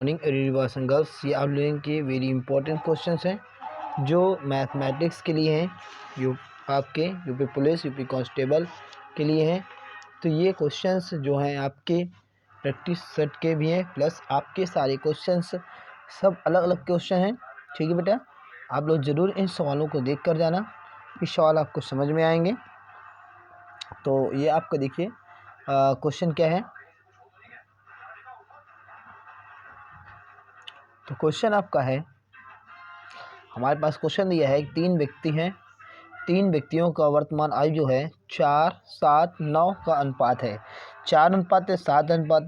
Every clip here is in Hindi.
मॉर्निंग बॉयज एंड गर्ल्स, ये आप लोगों के वेरी इंपॉर्टेंट क्वेश्चंस हैं जो मैथमेटिक्स के लिए हैं, आपके यूपी पुलिस, यूपी कांस्टेबल के लिए हैं। तो ये क्वेश्चंस जो हैं आपके प्रैक्टिस सेट के भी हैं, प्लस आपके सारे क्वेश्चंस सब अलग अलग क्वेश्चन हैं। ठीक है बेटा, आप लोग ज़रूर इन सवालों को देख कर जाना, ये सवाल आपको समझ में आएंगे। तो ये आपका देखिए क्वेश्चन क्या है। तो क्वेश्चन आपका है, हमारे पास क्वेश्चन दिया है, 3 व्यक्ति हैं, 3 व्यक्तियों का वर्तमान आयु जो है 4, 7, 9 का अनुपात है। 4 अनुपात 7 अनुपात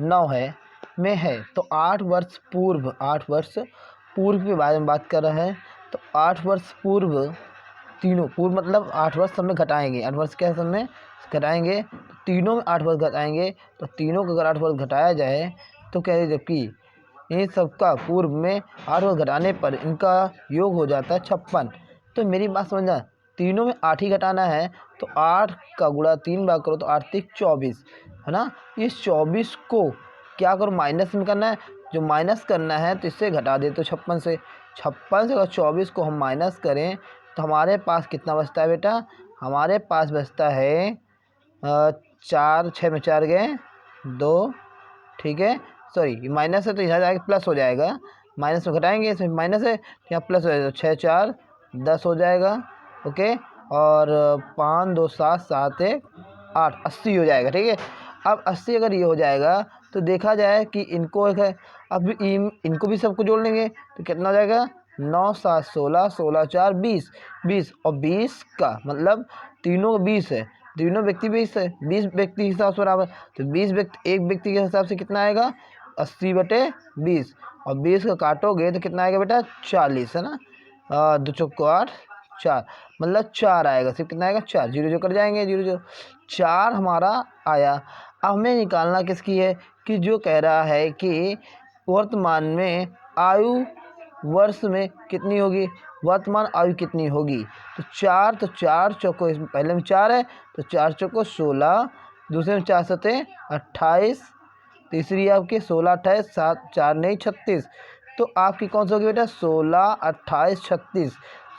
9 में है। तो 8 वर्ष पूर्व के बारे में बात कर रहे हैं। तो 8 वर्ष पूर्व, तीनों पूर्व मतलब 8 वर्ष समय घटाएंगे। 8 वर्ष क्या समय घटाएंगे, तो तीनों में 8 वर्ष घटाएंगे। तो तीनों को अगर 8 वर्ष घटाया जाए तो क्या है, जबकि इन सबका पूर्व में 8 वर्ष घटाने पर इनका योग हो जाता है 56। तो मेरी बात समझना, तीनों में 8 ही घटाना है। तो 8 का गुणा 3 बार करो तो 8 3 24 है ना। इस 24 को क्या करो, माइनस में करना है। जो माइनस करना है तो इससे घटा दे, तो 56 से अगर 24 को हम माइनस करें तो हमारे पास कितना बचता है बेटा, हमारे पास बचता है 4, 6 में 4 गए 2, ठीक है। सॉरी माइनस है तो यहाँ जाएगा प्लस हो जाएगा, माइनस में घटाएंगे इसमें माइनस है यहाँ प्लस हो जाएगा। 6 4 10 हो जाएगा, ओके। और 5 2 7 7 1 8 80 हो जाएगा, ठीक है। अब 80 अगर ये हो जाएगा तो देखा जाए कि इनको एक है, अब इनको भी सबको जोड़ लेंगे तो कितना हो जाएगा, 9 7 16 16 4 20 20 और 20 का मतलब तीनों 20 है, तीनों व्यक्ति 20 है, 20 व्यक्ति के हिसाब से बराबर। तो 20 व्यक्ति, एक व्यक्ति के हिसाब से कितना आएगा, 80/20। और 20 का काटोगे तो कितना आएगा बेटा, 40 है ना। 2 चौको 8 4 मतलब 4 आएगा, सिर्फ कितना आएगा 4, 0 0 कर जाएंगे, 0 0 4 हमारा आया। अब हमें निकालना किसकी है, कि जो कह रहा है कि वर्तमान में आयु वर्ष में कितनी होगी, वर्तमान आयु कितनी होगी। तो 4, तो 4 चौको, इसमें पहले में 4 है तो 4 चौको 16, दूसरे में 4 सते 28, तीसरी आपकी 16 28 7 4 नहीं 36। तो आपकी कौन सा होगी बेटा, 16 28 36,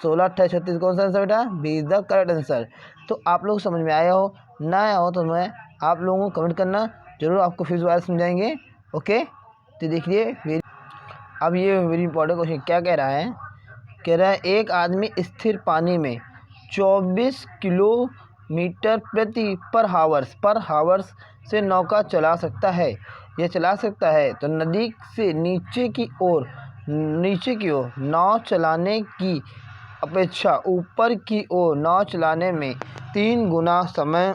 16 28 36 कौन सा आंसर बेटा, B is the correct answer. तो आप लोग समझ में आया हो, ना आया हो तो मैं आप लोगों को कमेंट करना, जरूर आपको फिर दोबारा समझाएंगे, ओके। तो देखिए अब ये वेरी इंपॉर्टेंट क्वेश्चन क्या कह रहा है, कह रहा है एक आदमी स्थिर पानी में 24 किलोमीटर प्रति पर हावर्स से नौका चला सकता है। यह चला सकता है तो नदी से नीचे की ओर नाव चलाने की अपेक्षा ऊपर की ओर नाव चलाने में 3 गुना समय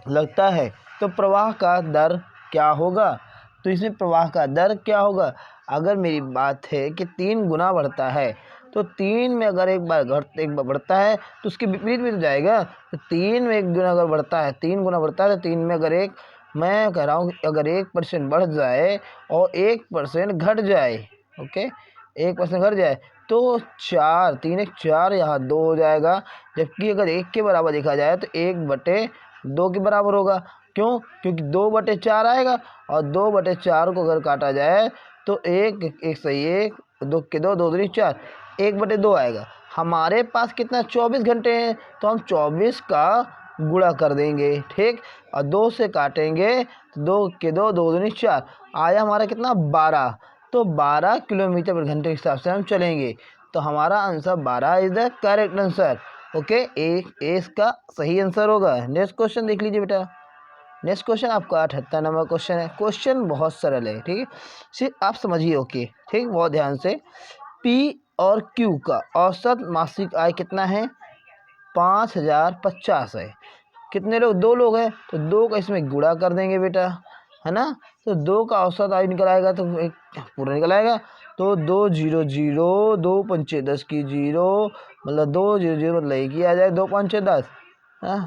लगता है। तो प्रवाह का दर क्या होगा। तो इसमें प्रवाह का दर क्या होगा, अगर मेरी बात है कि 3 गुना बढ़ता है तो 3 में अगर एक बार बढ़ता है तो उसके विपरीत में तो जाएगा। तो 3 में 1 गुना अगर बढ़ता है, 3 गुना बढ़ता है तो 3 में अगर एक, मैं कह रहा हूँ अगर 1% बढ़ जाए और 1% घट जाए, ओके, 1% घट जाए तो 4, 3 1 4 यहाँ 2 हो जाएगा। जबकि अगर 1 के बराबर देखा जाए तो 1/2 के बराबर होगा। क्यों, क्योंकि 2/4 आएगा और 2/4 को अगर काटा जाए तो 1 सही 1, 2 के 2 2 दूनी 4, 1/2 आएगा। हमारे पास कितना 24 घंटे हैं तो हम 24 का गुणा कर देंगे, ठीक। और 2 से काटेंगे तो 2 के 2 2 दूनी 4, आया हमारा कितना 12। तो 12 किलोमीटर पर घंटे के हिसाब से हम चलेंगे। तो हमारा answer 12 is the correct answer, okay. ए इसका सही आंसर होगा। नेक्स्ट क्वेश्चन देख लीजिए बेटा। नेक्स्ट क्वेश्चन आपका 78 नंबर क्वेश्चन है। क्वेश्चन बहुत सरल है, ठीक है, सिर्फ आप समझिए, ओके, ठीक, बहुत ध्यान से। पी और क्यू का औसत मासिक आय कितना है, 5050 है। कितने लोग, 2 लोग हैं तो 2 का इसमें गुणा कर देंगे बेटा, है ना। तो 2 का औसत आयु निकल आएगा तो एक पूरा निकल आएगा। तो 2 0 0, 2 पंचे 10 की 0, मतलब 2 0 0 मतलब एक ही आ जाए, 2 पंचे 10,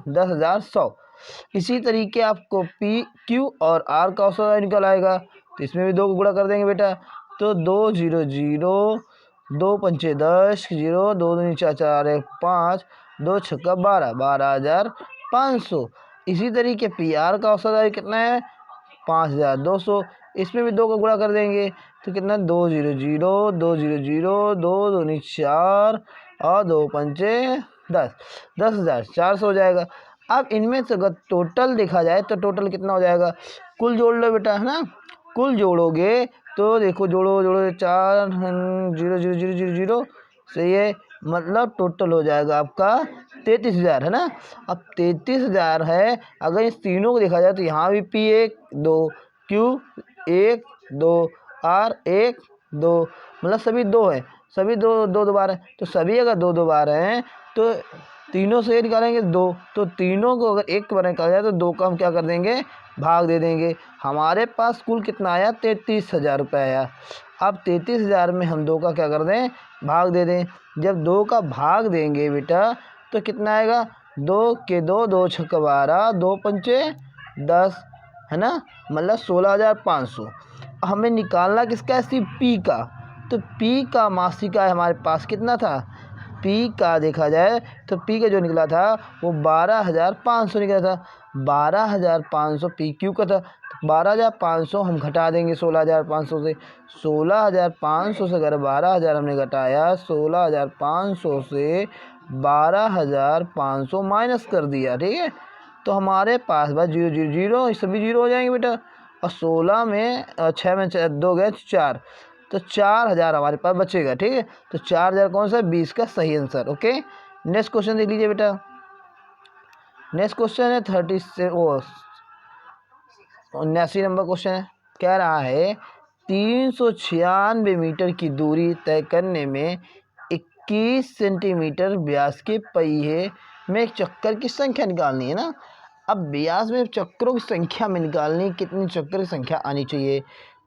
10,100। इसी तरीके आपको पी क्यू और आर का औसत आयु निकल आएगा तो इसमें भी 2 को गुणा कर देंगे बेटा। तो 2 0 0, 2 पंचे 10 0, 2 दूनी 4 4 1 5, 2 छक्का 12, 12,500। इसी तरीके पी आर का औसत आयु कितना है, 5,200। इसमें भी 2 का गुणा कर देंगे तो कितना 2 0 0 2 0 0 2 दूनी 4 और 2 पंचे 10, 10,400 हो जाएगा। अब इनमें से अगर टोटल देखा जाए तो टोटल कितना हो जाएगा, कुल जोड़ लो बेटा, है ना। कुल जोड़ोगे तो देखो जोड़ो 4 0 0 0 0 0 सही है, मतलब टोटल हो जाएगा आपका 33,000, है ना। अब 33,000 है। अगर इस तीनों को देखा जाए तो यहाँ भी P 1 2 Q 1 2 R 1 2, मतलब सभी 2 है, सभी दो बार है। तो सभी अगर 2 बार हैं तो तीनों से निकालेंगे 2, तो तीनों को अगर एक बार निकाला जाए तो 2 का हम क्या कर देंगे, भाग दे देंगे। हमारे पास कुल कितना आया, 33,000 रुपये आया। अब 33,000 में हम 2 का क्या कर दें, भाग दे दें। जब 2 का भाग देंगे बेटा तो कितना आएगा, 2 के 2 2 छक्का 12 2 पंचे 10, है ना, मतलब 16,500। हमें निकालना किसका है, सिर्फ P का। तो P का मासिक आय हमारे पास कितना था, P का देखा जाए तो P का जो निकला था वो 12,500 निकला था। 12,500 PQ का था। 12,500 हम घटा देंगे 16,500 से। 16,500 से अगर 12,000 हमने घटाया, 16,500 से 12,500 माइनस कर दिया, ठीक है। तो हमारे पास बस 0 0 0 सभी 0 हो जाएंगे बेटा। और 16 में 6 में 2 गए 4, तो 4,000 हमारे पास बचेगा, ठीक है। तो 4,000 कौन सा है, 20 का सही आंसर। ओके, नेक्स्ट क्वेश्चन देख लीजिए बेटा। नेक्स्ट क्वेश्चन है 79 नंबर क्वेश्चन है। कह रहा है 396 मीटर की दूरी तय करने में 21 सेंटीमीटर व्यास के पहिए में एक चक्कर की संख्या निकालनी है ना। अब व्यास में चक्रों की संख्या में निकालनी, कितनी चक्कर की संख्या आनी चाहिए।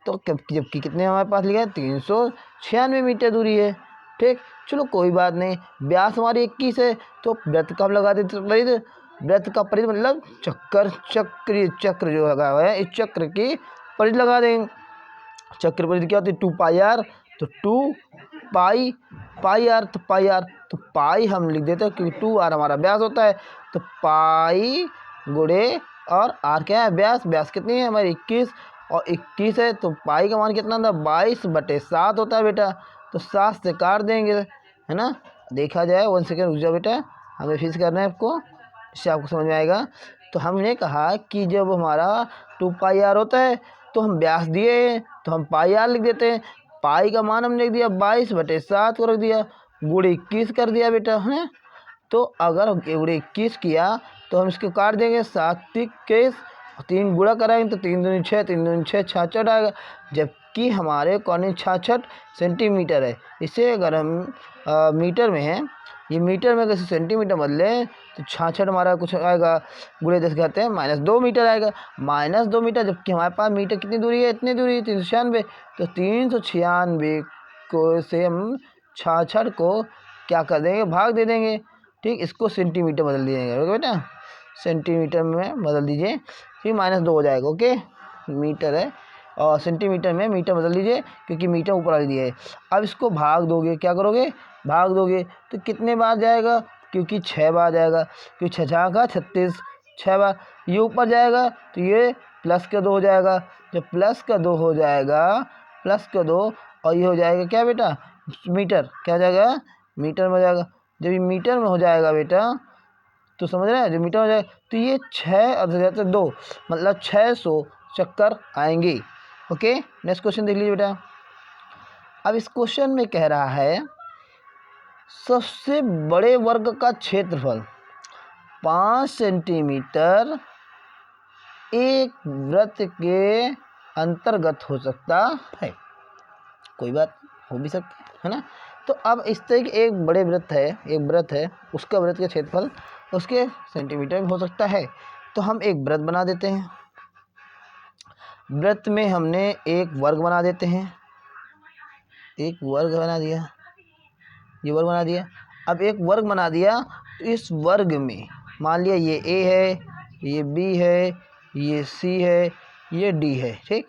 तो जबकि कितने हमारे पास लिखा है, 396 मीटर दूरी है, ठीक। चलो कोई बात नहीं, व्यास हमारी 21 है तो वृत्त कब लगा देते, परिध। वृत्त का परिध मतलब चक्र जो लगा हुआ है, इस चक्र की परिध लगा देंगे। चक्र परिधि क्या होती है, 2 पाई आर, तो 2 पाई आर, तो पाई हम लिख देते हैं क्योंकि 2 आर हमारा व्यास होता है। तो पाई गुणे और आर क्या है, व्यास कितनी है हमारी 21, और 21 है तो पाई का मान कितना था, 22/7 होता है बेटा। तो 7 से काट देंगे, है ना। देखा जाए 1 सेकेंड रुक जाओ बेटा, हमें फिक्स करना है आपको, इससे आपको समझ में आएगा। तो हमने कहा कि जब हमारा 2 पाई आर होता है तो हम व्यास दिए तो हम पाई आर लिख देते हैं। पाई का मान हमने लिख दिया 22/7 को रख दिया, गुणे 21 कर दिया बेटा, है। तो अगर गुणे 21 किया तो हम इसको काट देंगे, 7 3 21, 3 गुणा कराएंगे तो 3 दूनी 6, 3 दूनी 6, 66 आएगा। जबकि हमारे कॉर्डिनेट 66 सेंटीमीटर है। इसे अगर हम मीटर में है, ये मीटर में अगर सेंटीमीटर बदले तो 66 हमारा कुछ आएगा, गुणे 10 कहते हैं -2 मीटर आएगा। -2 मीटर, जबकि हमारे पास मीटर कितनी दूरी है, इतनी दूरी 396। तो 396 को से हम 66 को क्या कर देंगे, भाग दे देंगे, ठीक। इसको सेंटीमीटर बदल दीजिएगा बेटा, सेंटीमीटर में बदल दीजिए, फिर -2 हो जाएगा। ओके, मीटर है और सेंटीमीटर में मीटर बदल दीजिए क्योंकि मीटर ऊपर वाली दिया है। अब इसको भाग दोगे, क्या करोगे, भाग दोगे तो कितने बार जाएगा, क्योंकि 6 बार जाएगा, क्योंकि 6 6 का 36, 6 बार। ये ऊपर जाएगा तो ये प्लस का 2 हो जाएगा। जब प्लस का 2 हो जाएगा, प्लस का 2, और ये हो जाएगा क्या बेटा, मीटर, क्या हो जाएगा, मीटर में हो जाएगा। जब ये मीटर में हो जाएगा बेटा तो समझ रहे हैं, जब मीटर हो जाएगा तो ये 6 और 2 मतलब 600 चक्कर आएंगे। ओके, नेक्स्ट क्वेश्चन देख लीजिए बेटा। अब इस क्वेश्चन में कह रहा है सबसे बड़े वर्ग का क्षेत्रफल 5 सेंटीमीटर एक वृत्त के अंतर्गत हो सकता है। कोई बात हो भी सकती है ना। तो अब इस तरह की एक बड़े वृत्त है, उसका वृत्त का क्षेत्रफल उसके सेंटीमीटर में हो सकता है। तो हम एक वृत्त बना देते हैं, वृत्त में हमने एक वर्ग बना देते हैं, एक वर्ग बना दिया, ये वर्ग बना दिया। अब एक वर्ग बना दिया तो इस वर्ग में मान लिया ये ए है, ये बी है, ये सी है, ये डी है, ठीक।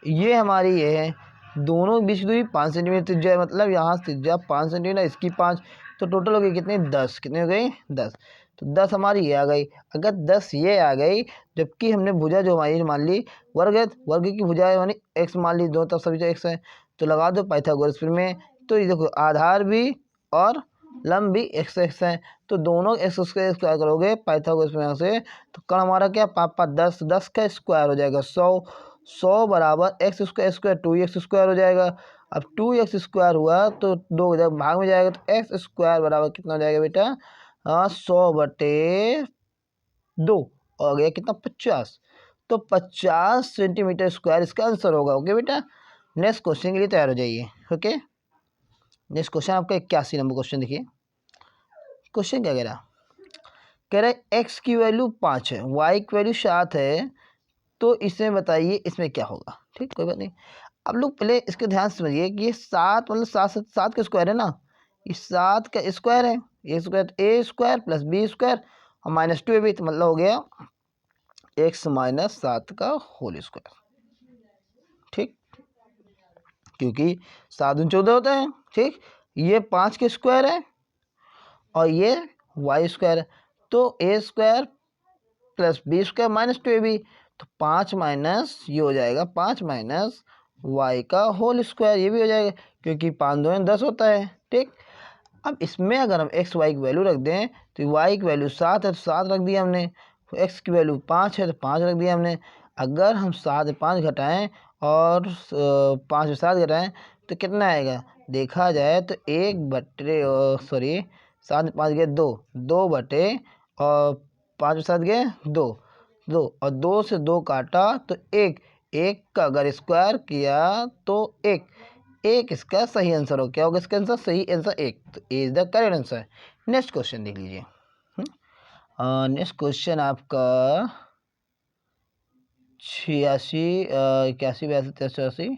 ये हमारी ये है, दोनों के बीच की दूरी 5 सेंटीमीटर त्रिज्या है, मतलब यहाँ त्रिज्या 5 सेंटीमीटर, इसकी 5, तो टोटल हो गई कितने, 10। कितने हो गई, 10। तो 10 हमारी ये आ गई। अगर 10 ये आ गई, जबकि हमने भुजा जो हमारी मान ली वर्ग है, वर्ग की भुजा यानी x मान ली, दोनों तरफ सभी जो x है, तो लगा दो पाइथागोरस में। तो ये देखो आधार भी और लंब भी x x है, तो दोनों x स्क्वायर करोगे पाइथागोरस में से, तो कण हमारा क्या पापा 10, 10 का स्क्वायर हो जाएगा 100, 100 बराबर x square square 2x square हो जाएगा। अब 2x स्क्वायर हुआ तो दो जब भाग में जाएगा तो x स्क्वायर बराबर कितना हो जाएगा बेटा, 100/2 हो गया कितना 50, तो 50 सेंटीमीटर स्क्वायर इसका आंसर होगा। ओके बेटा, नेक्स्ट क्वेश्चन के लिए तैयार हो जाइए। ओके, नेक्स्ट क्वेश्चन आपका 81 नंबर क्वेश्चन देखिए। क्वेश्चन क्या कह रहा है x की वैल्यू 5 है, y की वैल्यू 7 है, तो इसमें बताइए इसमें क्या होगा। ठीक, कोई बात नहीं। अब लोग पहले इसके ध्यान से समझिए कि ये 7 मतलब 7 का स्क्वायर है ना, ये 7 का स्क्वायर है, ए स्क्वायर ए स्क्वायर प्लस बी स्क्वायर और -2ab, तो मतलब हो गया x - 7 का होल स्क्वायर। ठीक, क्योंकि 7 दूनी 14 होता है। ठीक, ये 5 के स्क्वायर है और ये वाई स्क्वायर है, तो A square plus B square -2ab, तो 5 माइनस ये हो जाएगा 5 माइनस वाई का होल स्क्वायर, ये भी हो जाएगा क्योंकि 5 2 10 होता है। ठीक, अब इसमें अगर हम एक्स वाई की वैल्यू रख दें तो वाई की वैल्यू 7 है तो 7 रख दिया हमने, एक्स की वैल्यू 5 है तो 5 रख दिया हमने। अगर हम 7 से 5 घटाएं और 5 से 7 घटाएं तो कितना आएगा, देखा जाए तो 7 में 5 गए 2, 2 और 5 में 7 गए 2, 2 और 2 से 2 काटा तो 1, 1 का अगर स्क्वायर किया तो 1, एक इसका सही आंसर हो। क्या होगा इसका आंसर, सही आंसर 1, तो A is the correct answer. Next question देख लीजिए। नेक्स्ट क्वेश्चन आपका 86, 81, 82, 83,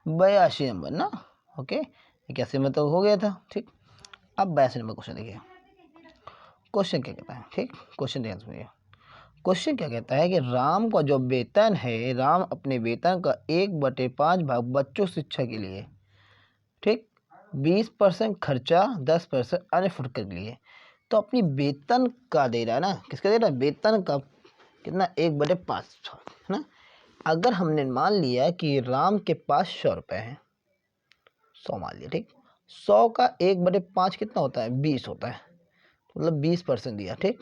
82 नंबर ना। ओके, 81 में तो हो गया था। ठीक, अब 82 नंबर क्वेश्चन देखिए। क्वेश्चन क्या कहता है, ठीक, क्वेश्चन ध्यान सुनिए। क्वेश्चन क्या कहता है कि राम का जो वेतन है, राम अपने वेतन का 1/5 भाग बच्चों शिक्षा के लिए, ठीक, 20% खर्चा, 10% अन्य फुटकर के लिए, तो अपनी वेतन का दे रहा है ना, किसका दे रहा है, वेतन का कितना 1/5 है ना। अगर हमने मान लिया कि राम के पास 100 रुपये हैं, 100 मान लिया, ठीक, 100 का 1/5 कितना होता है, 20 होता है, मतलब 20% दिया। ठीक,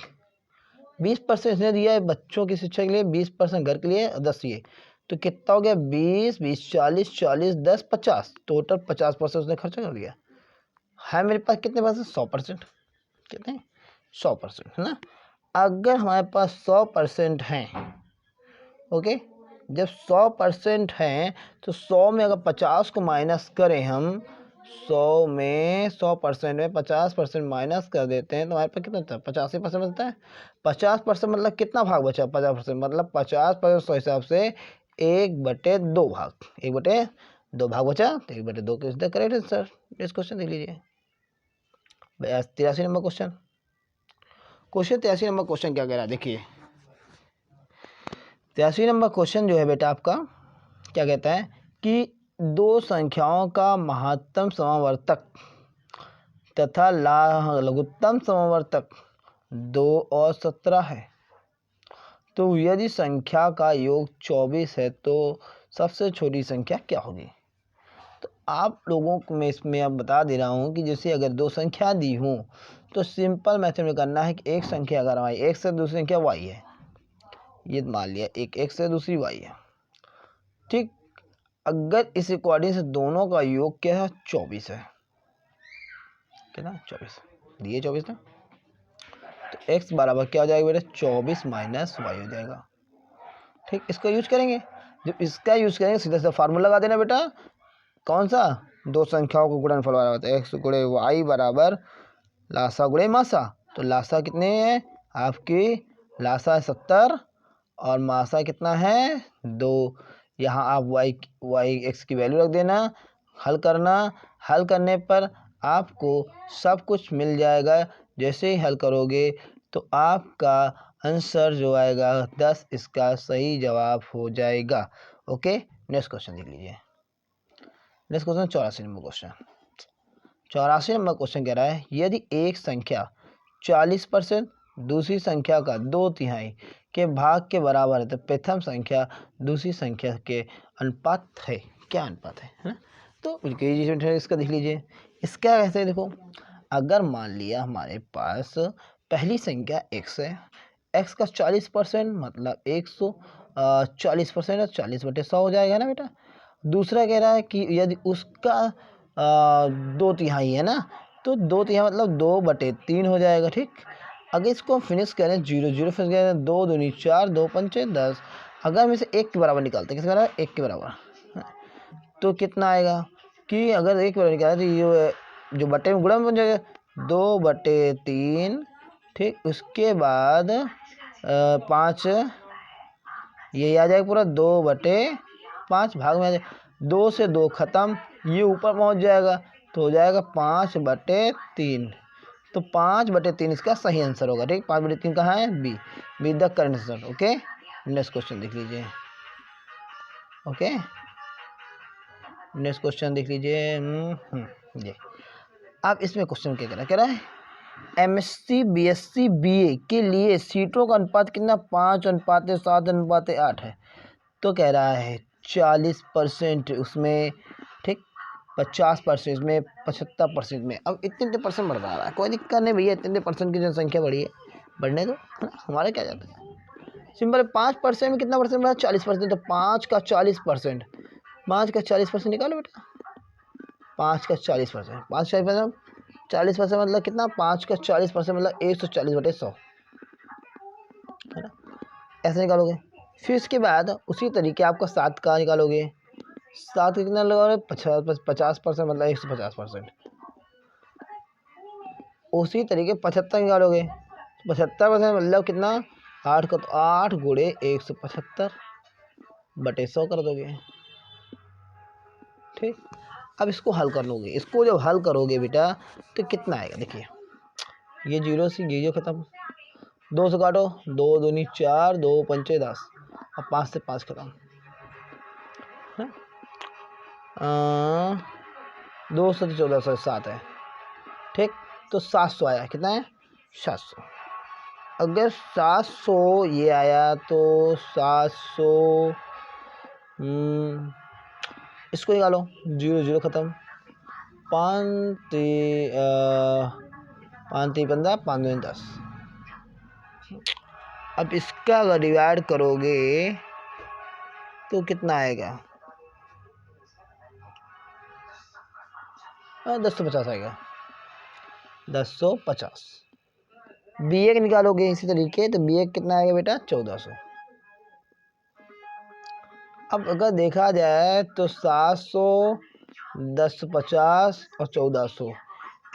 20% इसने दिया है बच्चों की शिक्षा के लिए, 20% घर के लिए, 10 ये, तो कितना हो गया 20, 20, 40, 40, 10, 50, टोटल 50% उसने खर्चा कर दिया है। मेरे पास कितने परसेंट, 100%, कितने 100% है ना। अगर हमारे पास 100% हैं, ओके, जब 100% हैं तो 100 में अगर 50 को माइनस करें हम, 100 में 100% में 50% माइनस कर देते हैं तो हमारे पास कितना होता है, 85% बचता है। 50% मतलब कितना भाग बचा, 50% मतलब 50% 100 हिसाब से 1/2 भाग, 1/2 भाग बचा, तो 1/2 किस द करेक्ट आंसर। इस क्वेश्चन देख लीजिए 83 number question. Question 83 number question क्या कह रहा है देखिए। 83 नंबर क्वेश्चन जो है बेटा आपका क्या कहता है कि दो संख्याओं का महत्तम समावर्तक तथा लघुत्तम समावर्तक 2 और 17 है, तो यदि संख्या का योग 24 है तो सबसे छोटी संख्या क्या होगी। तो आप लोगों को मैं इसमें अब बता दे रहा हूँ कि जैसे अगर दो संख्या दी हूँ तो सिंपल मेथड में करना है कि एक संख्या अगर हमारी x है, दूसरी संख्या y है, ये मान लिया एक x है दूसरी y है। ठीक, अगर इस अकॉर्डिंग से दोनों का योग क्या है, 24 है, कितना 24 दिए 24 ना, तो x बराबर क्या हो जाएगा बेटा, 24 माइनस वाई हो जाएगा। ठीक, इसका यूज करेंगे, जब इसका यूज करेंगे सीधा सीधा फार्मूला लगा देना बेटा, कौन सा, दो संख्याओं को गुणनफल वाला होता है, एक्स गुणे वाई बराबर लासा गुणे मासा, तो लासा कितने हैं आपकी, लासा 70 और मासा कितना है 2। यहाँ आप वाई एक्स की वैल्यू रख देना, हल करना, हल करने पर आपको सब कुछ मिल जाएगा। जैसे ही हल करोगे तो आपका आंसर जो आएगा 10 इसका सही जवाब हो जाएगा। ओके, नेक्स्ट क्वेश्चन देख लीजिए। Next question 84 number question. 84 number question कह रहा है यदि एक संख्या 40%, दूसरी संख्या का 2/3 के भाग के बराबर है तो प्रथम संख्या दूसरी संख्या के अनुपात है। क्या अनुपात है ना? तो बिल्कुल इसका देख लीजिए। इसका कैसे है देखो, अगर मान लिया हमारे पास पहली संख्या x है, x का 40% मतलब 140% है, 40/100 हो जाएगा ना बेटा। दूसरा कह रहा है कि यदि उसका 2/3 है ना, तो 2/3 मतलब 2/3 हो जाएगा। ठीक, अगर इसको हम फिनिश करें 0 0 फिनिश करें, 2 दूनी 4, 2 पंचे 10। अगर हम इसे 1 के बराबर निकालते हैं, किसके बराबर? 1 के बराबर, तो कितना आएगा कि अगर 1 के बराबर निकालें तो ये जो बटे में गुणा में बन जाएगा 2/3। ठीक, उसके बाद 5 ये आ जाएगा पूरा 2/5 भाग में आ जाएगा। 2 से 2 खत्म, ये ऊपर पहुंच जाएगा तो हो जाएगा 5/3। तो 5/3 इसका सही आंसर होगा। ठीक, 5/3 कहाँ है? B, B the correct answer. Okay, next question देख लीजिए। ओके, नेक्स्ट क्वेश्चन देख लीजिए। ये अब इसमें क्वेश्चन क्या कह रहा है? एमएससी बीएससी बीए के लिए सीटों का अनुपात कितना? 5:7:8 है। तो कह रहा है 40% उसमें, ठीक, 50% इसमें, 75% में। अब इतने परसेंट बढ़ रहा है, कोई दिक्कत नहीं भैया, इतने परसेंट की जनसंख्या बढ़ी है, बढ़ने दो, हमारे क्या जाता है। सिंपल, 5% में कितना परसेंट बढ़ा? 40%। तो 5 का 40%, 5 का 40% निकालो बेटा। 5 का 40%, 5 40%, 40% मतलब कितना? 5 का 40% मतलब 140/100 है ना, ऐसे निकालोगे। फिर इसके बाद उसी तरीके आपका 7 का निकालोगे। 7 का कितना लगाओगे? 50% मतलब 150%। उसी तरीके 75 निकालोगे, 75% मतलब कितना? 8 का, तो 8 गुणे 175/100 कर दोगे। ठीक, अब इसको हल कर लोगे। इसको जब हल करोगे बेटा तो कितना आएगा? देखिए, ये 0 से ये खत्म, 2 से काटो, 2 दूनी 4, 2 पंचे 10, और 5 से 5 खत्म। 2 से 1400 7 है। ठीक, तो 700 आया। कितना है? 700। अगर 700 ये आया तो 700 इसको निकालो, 0 0 खत्म, 5 3 15, 5 2 10। अब इसका अगर डिवाइड करोगे तो कितना आएगा? 1050 आएगा, 1050। बी ए निकालोगे इसी तरीके, तो बी ए कितना आएगा बेटा? 1400। अब अगर देखा जाए तो 700, 1050 और 1400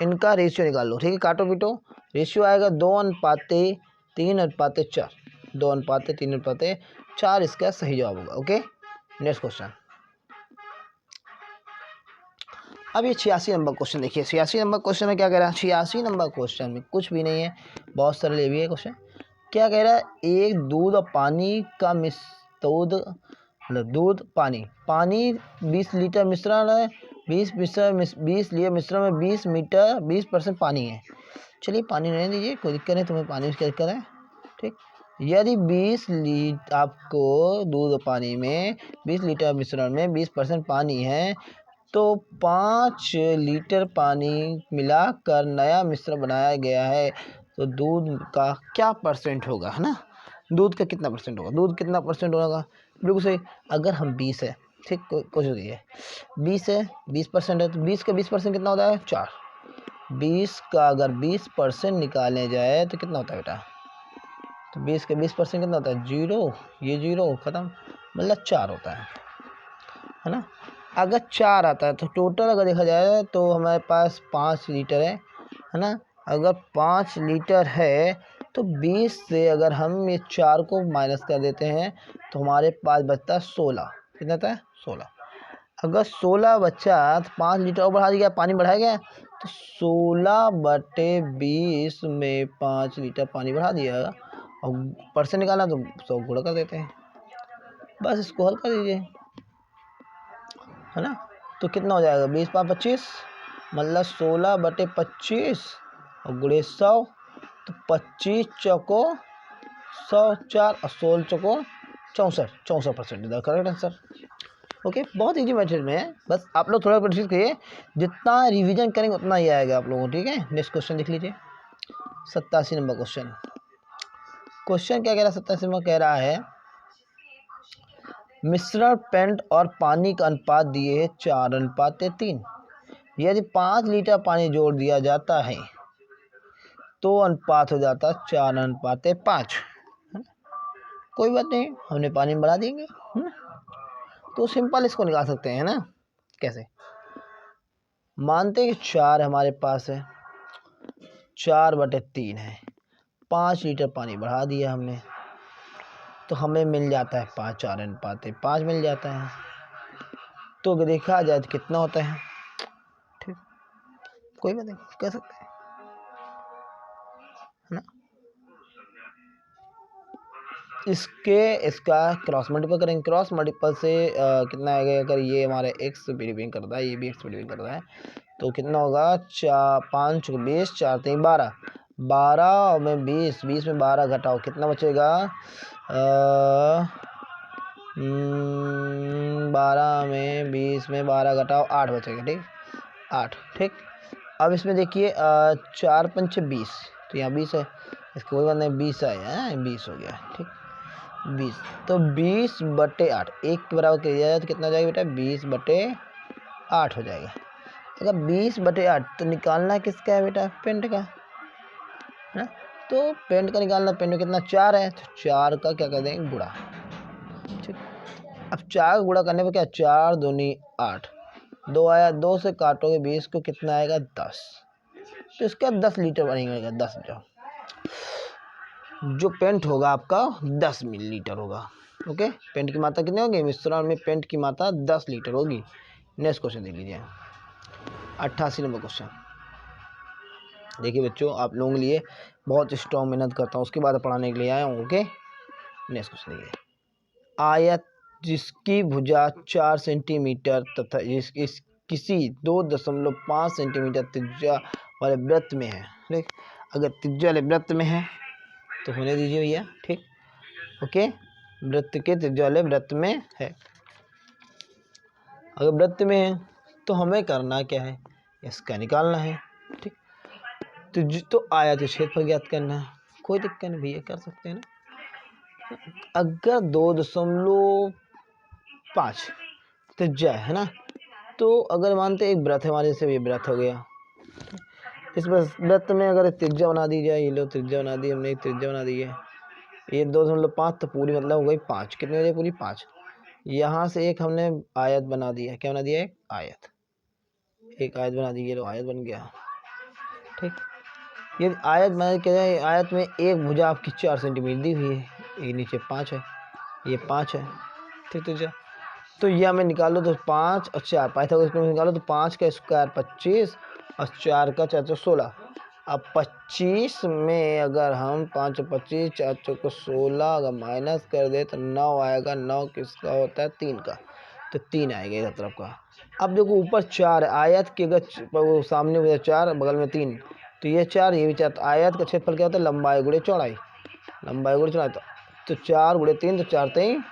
इनका रेशियो निकाल लो। ठीक है, काटो पीटो, रेशियो आएगा 2:3:4, 2:3:4 इसका सही जवाब होगा। Okay, next question. अब ये 86 नंबर क्वेश्चन देखिए। 86 नंबर क्वेश्चन में क्या कह रहा है? 86 नंबर क्वेश्चन में कुछ भी नहीं है, बहुत सरल ये भी है क्वेश्चन। क्या कह रहा है? एक दूध और पानी का दूध पानी 20 लीटर मिश्रण है, 20 लीटर मिश्रण में 20% पानी है। चलिए पानी रहने दीजिए, कोई दिक्कत नहीं, तुम्हें पानी की दिक्कत है। ठीक, यदि 20 लीटर आपको दूध और पानी में 20 लीटर मिश्रण में 20% पानी है तो 5 लीटर पानी मिलाकर नया मिश्रण बनाया गया है, तो दूध का क्या परसेंट होगा? है ना, दूध का कितना परसेंट होगा? दूध कितना परसेंट होगा? बिल्कुल सही। अगर हम 20 है, ठीक, कुछ होती है 20 है, 20% है, तो 20 का 20% कितना होता है? 4। 20 का अगर 20% निकालने जाए तो कितना होता है बेटा? तो 20 का 20% कितना होता है? 0, ये 0 खत्म, मतलब 4 होता है ना। अगर 4 आता है तो टोटल अगर देखा जाए तो हमारे पास 5 लीटर है ना। अगर 5 लीटर है तो 20 से अगर हम ये 4 को माइनस कर देते हैं तो हमारे पास बचता है 16। कितना आता है? 16। अगर 16 बच्चा तो 5 लीटर और बढ़ा दिया, पानी बढ़ाया गया, तो 16/20 में 5 लीटर पानी बढ़ा दिया, और परसेंट निकालना तो 100 गुणा कर देते हैं, बस इसको हल कर दीजिए, है ना। तो कितना हो जाएगा? 20 5 25 मतलब 16/25 और गुणे 100, तो 25 चौको 104 और 16 चौको 64% इधर करेक्ट आंसर। ओके, बहुत इजी मेथड में है, बस आप लोग थोड़ा प्रैक्टिस करिए, जितना रिवीजन करेंगे उतना ही आएगा आप लोगों को। ठीक है, नेक्स्ट क्वेश्चन देख लीजिए, 87 नंबर क्वेश्चन। क्वेश्चन क्या कह रहा है? 87 नंबर कह रहा है मिश्रण पेंट और पानी का अनुपात दिए है 4:3। यदि 5 लीटर पानी जोड़ दिया जाता है तो अनुपात हो जाता है 4:5। कोई बात नहीं, हमने पानी बढ़ा देंगे, तो सिंपल इसको निकाल सकते हैं ना। कैसे? मानते हैं कि 4 हमारे पास है, 4/3 है, 5 लीटर पानी बढ़ा दिया हमने, तो हमें मिल जाता है 5, 4:5 मिल जाता है। तो देखा जाए तो कितना होता है? ठीक, कोई बात नहीं, कह सकते हैं, है ना। इसका क्रॉस मल्टीपल करेंगे, क्रॉस मल्टीपल से कितना आएगा? अगर ये हमारे एक्स बिलीविंग करता है, ये भी एक्स बिलीविंग करता है, तो कितना होगा? 5 20, 4 3 12, 12 में 20, 20 में 12 घटाओ, कितना बचेगा? 12 में 20 में 12 घटाओ, 8 बचेगा। ठीक, 8। ठीक, अब इसमें देखिए 4 5 20, तो यहाँ 20 है, इसको कोई बात नहीं, 20 आया, 20 हो गया। ठीक, 20, तो 20/8 एक के बराबर किया जाए तो कितना हो जाएगा बेटा? 20/8 हो जाएगा। अगर 20/8 तो निकालना किसका है बेटा? पेंट का, है ना। तो पेंट का निकालना, पेंट में कितना? 4 है, तो 4 का क्या कर देंगे? गुणा। ठीक, अब 4 का गुणा करने पर क्या? 4 दूनी 8, 2 आया, 2 से काटोगे 20 को, कितना आएगा? 10। तो इसका 10 लीटर बनेगा, 10 लीटर जो पेंट होगा आपका 10 मिलीलीटर होगा। ओके, पेंट की मात्रा कितनी होगी? मिश्रण में पेंट की मात्रा 10 लीटर होगी। नेक्स्ट क्वेश्चन देख लीजिए, 88 नंबर क्वेश्चन। देखिए बच्चों, आप लोगों के लिए बहुत स्ट्रॉन्ग मेहनत करता हूँ, उसके बाद पढ़ाने के लिए आया हूँ। ओके, नेक्स्ट क्वेश्चन देखिए, आयत जिसकी भुजा 4 सेंटीमीटर तथा किसी 2.5 सेंटीमीटर त्रिज्या वाले वृत्त में है। ठीक, अगर त्रिज्या वाले वृत्त में है तो होने दीजिए भैया। ठीक, ओके, वृत्त के त्रिज्या वाले वृत्त में है। अगर वृत्त में है तो हमें करना क्या है? इसका निकालना है। ठीक, तो आयत के क्षेत्रफल ज्ञात करना है। कोई दिक्कत नहीं भैया, कर सकते हैं ना। अगर 2.5 त्रिज्या है ना, तो अगर मानते एक वृत्त है हमारे से, ये वृत्त हो गया, इस वृत्त में अगर त्रिज्या बना दी जाए, ये लो त्रिज्या बना दी हमने, त्रिज्या बना दी है, ये 2.5 तो पूरी मतलब हो गई 5, कितनी हो गई? पूरी 5। यहाँ से एक हमने आयत बना दिया, क्या बना दिया? एक आयत बना दी, ये लो आयत बन गया। ठीक, ये आयत बना के, आयत में एक भुजा आपकी 4 सेंटीमीटर दी हुई है, ये नीचे 5 है, ये 5 है। ठीक, तो ये हमें निकालो, तो 5 और 4 पाइथागोरस में निकालो, तो 5 का स्क्वायर 25 और 4 का 4 तो 16। अब 25 में अगर हम 5 और 25, 4 को 16 अगर माइनस कर दे तो 9 आएगा। 9 किसका होता है? 3 का, तो 3 आएगा इधर तरफ का। अब देखो ऊपर 4 है, आयत के अगर वो सामने में 4 बगल में 3, तो ये 4 ये भी 4, तो आयत का क्षेत्रफल क्या होता है? लंबाई गुणे चौड़ाई, लंबाई गुणे चौड़ाई, तो 4 गुणे 3, तो 4 3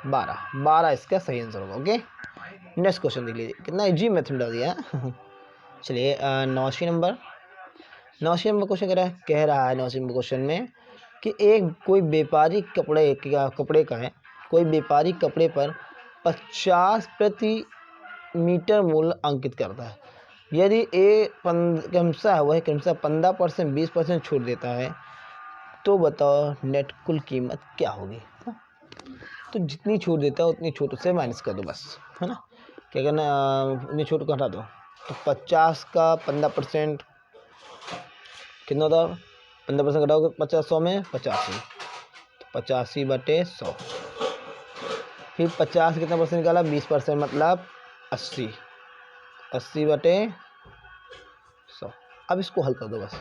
12 इसका सही आंसर होगा। ओके, नेक्स्ट क्वेश्चन देख लीजिए, कितना इजी मेथड डाल दिया। चलिए 89 नंबर क्वेश्चन कह रहा है 89 नंबर क्वेश्चन में कि कोई व्यापारी कपड़े का है, कोई व्यापारी कपड़े पर 50 प्रति मीटर मूल्य अंकित करता है। यदि क्रमशः वह क्रमशः 15%, 20% छूट देता है, तो बताओ नेट कुल कीमत क्या होगी? तो जितनी छूट देता है उतनी छूट से माइनस कर दो बस, है ना। क्या करना? उतनी छूट को हटा दो, तो 50 का 15% कितना होता? 15% घटाओगे 50, 100 में 85, तो 85/100। फिर 50 कितना परसेंट निकाला? 20% मतलब 80, 80/100। अब इसको हल कर दो बस,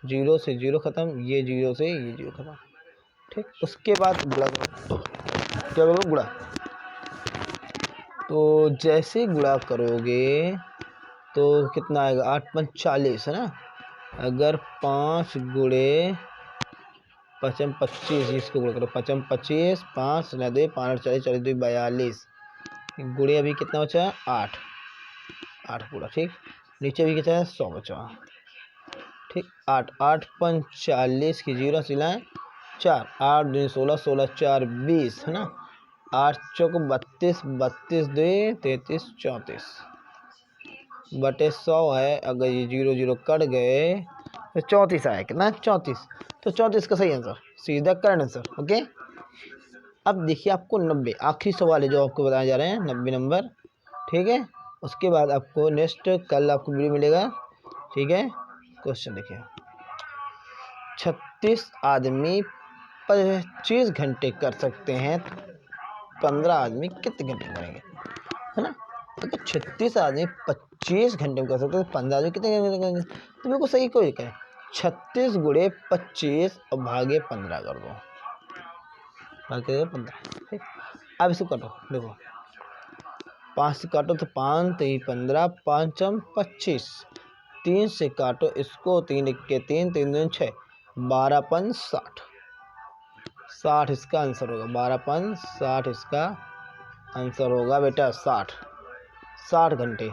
0 से 0 ख़त्म, ये 0 से ये 0 ख़त्म। ठीक, उसके बाद गुणा करो, क्या करो? गुणा। तो जैसे गुणा करोगे तो कितना आएगा? 8 × 5 = 40, है ना। अगर 5 गुणे 25, इसको गुणा करो, 25, 5 न दे 5 40 40 2 42, गुणे अभी कितना बचा? 8 पूरा। ठीक, नीचे भी कितना है? 100 बचा। ठीक, 8 8 5 40 की 0 सिलाएँ 4, 8 2 16 16 4 20 है ना, 8 चौक 32 32 2 33 34 बटे 100 है। अगर ये 0 0 कट गए तो 34 आया। कितना? 34। तो 34 का सही आंसर, सीधा करेक्ट आंसर। ओके, अब देखिए आपको 90 आखिरी सवाल है जो आपको बताए जा रहे हैं, 90 नंबर। ठीक है, उसके बाद आपको नेक्स्ट कल आपको वीडियो मिलेगा। ठीक है, क्वेश्चन देखिए, 36 आदमी 25 घंटे कर सकते हैं, 15 आदमी कितने घंटे करेंगे? है ना, तो 36 आदमी 25 घंटे में कर सकते हैं, 15 आदमी कितने घंटे करेंगे? तो बिल्कुल सही कोई कहे, 36 गुणे 25 और भागे 15 कर दो, भागे 15। अब इसको काटो, देखो 5 से काटो तो 5 3 15, 5 25, 3 से काटो इसको, 3 1 3 3 2 6, 12 5 60, 60 इसका आंसर होगा। 12 5 60 इसका आंसर होगा बेटा, 60 घंटे।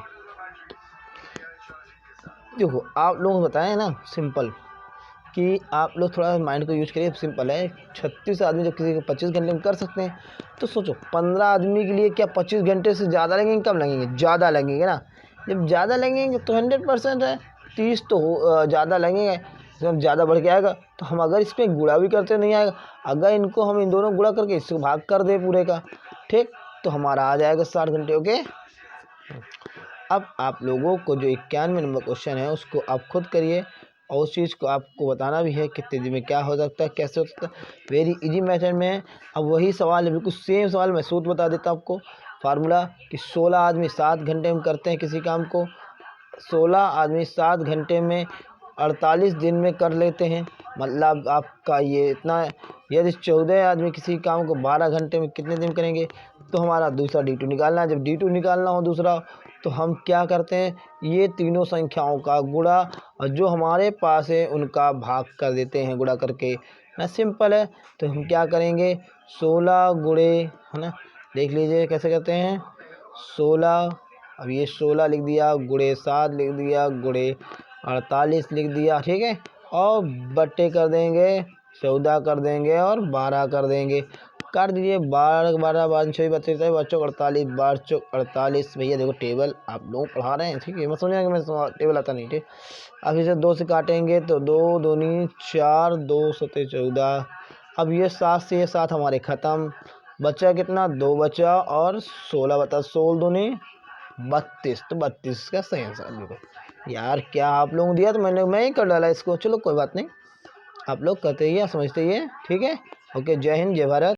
देखो आप लोग बताएं ना सिंपल, कि आप लोग थोड़ा माइंड को यूज करिए। सिंपल है, 36 आदमी जब किसी को 25 घंटे में कर सकते हैं, तो सोचो 15 आदमी के लिए क्या 25 घंटे से ज़्यादा लगेंगे? कम लगेंगे? ज़्यादा लगेंगे ना। जब ज़्यादा लगेंगे तो 100% है, 30 तो ज़्यादा लगेंगे। जब ज़्यादा बढ़ के आएगा तो हम अगर इस पर गुणा भी करते नहीं आएगा, अगर इनको हम इन दोनों गुणा करके इसको भाग कर दे पूरे का, ठीक, तो हमारा आ जाएगा 60 घंटे। ओके, अब आप लोगों को जो 91 नंबर क्वेश्चन है उसको आप खुद करिए, और उस चीज़ को आपको बताना भी है कितने दिन में क्या हो सकता है, कैसे हो सकता है। वेरी इजी मेथड में है। अब वही सवाल है, बिल्कुल सेम सवाल, मैं सूत्र बता देता हूँ आपको, फार्मूला, कि 16 आदमी 7 घंटे में करते हैं किसी काम को, 16 आदमी 7 घंटे में 48 दिन में कर लेते हैं। मतलब आपका ये इतना है। यदि 14 आदमी किसी काम को 12 घंटे में कितने दिन करेंगे? तो हमारा दूसरा D2 निकालना है। जब D2 निकालना हो दूसरा, तो हम क्या करते हैं, ये तीनों संख्याओं का गुणा, और जो हमारे पास है उनका भाग कर देते हैं गुणा करके ना। सिंपल है, तो हम क्या करेंगे, 16 गुणे, है ना, देख लीजिए कैसे करते हैं, 16, अब ये 16 लिख दिया, गुणे 7 लिख दिया, गुणे 48 लिख दिया। ठीक है, और बट्टे कर देंगे, 14 कर देंगे और 12 कर देंगे। काट दीजिए, 12 12 12 6 32 बच्चों 48, 12 48। भैया देखो टेबल आप लोग पढ़ा रहे हैं, ठीक है, मैं समझा कि मैं टेबल आता नहीं। ठीक, अब इसे 2 से काटेंगे तो 2 दूनी 4, 2 सते 14। अब ये 7 से, ये 7 हमारे ख़त्म, बचा कितना? 2 बचा, और 16 बता, 16 दूनी 32, तो 32 का सही आंसर। बिल्कुल यार, क्या आप लोगों दिया तो मैं ही कर डाला इसको। चलो कोई बात नहीं, आप लोग करते ही समझते ही है। ठीक है, ओके, जय हिंद, जय भारत।